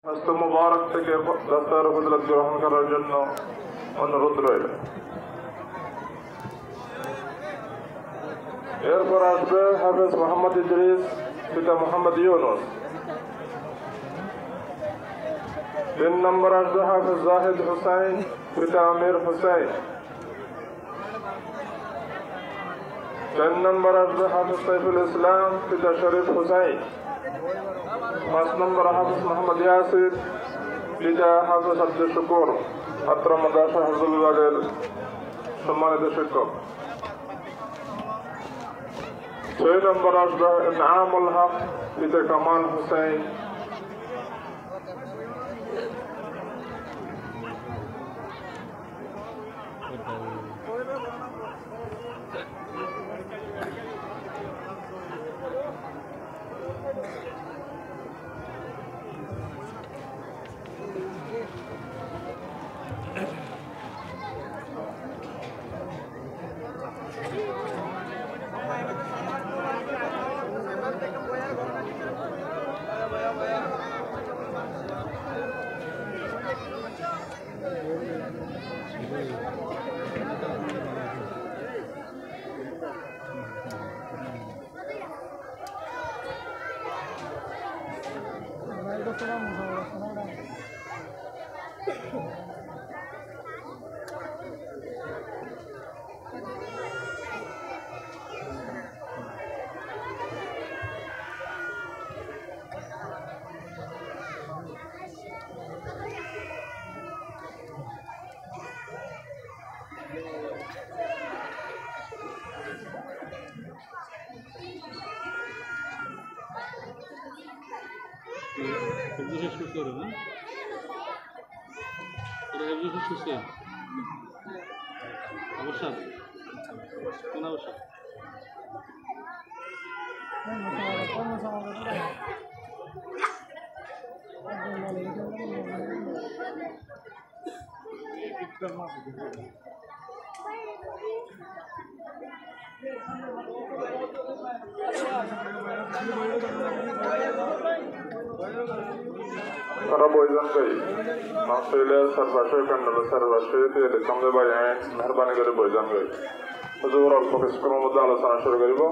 হস্ত মুবারক থেকে দস্তার ফজিলত গ্রহণ করার জন্য অনুরোধ রইল। এরপর আসবে হাফেজ মোহাম্মদ ইদ্রিস, পিতা মোহাম্মদ ইউনুস। 3 নম্বর আসবে হাফেজ জাহিদ হুসাইন, পিতা আমির হুসাইন। 4 নম্বর আসবে হাফেজ সাইফুল ইসলাম, পিতা শরীফ হুসাইন। 5 নম্বর হাফেজ মোহাম্মদ ইয়াসির, পিতা হাফেজ আব্দুল শুকুর, ছাত্র মাদ্রাসা হাফেজ বিভাগের সম্মানিত শিক্ষক। 6 নম্বর আসবে ইনআমুল হক, পিতা কামাল হুসাইন। শেষ করতে হবে না, শেষ করছে অবশ্যই কোন অবশ্যই para boyzan kai masile sarvashe kandala sarvashe te kamle bayan meherbani kore boyzan kai huzur alko kiskoro mudda alosona shuru karibo।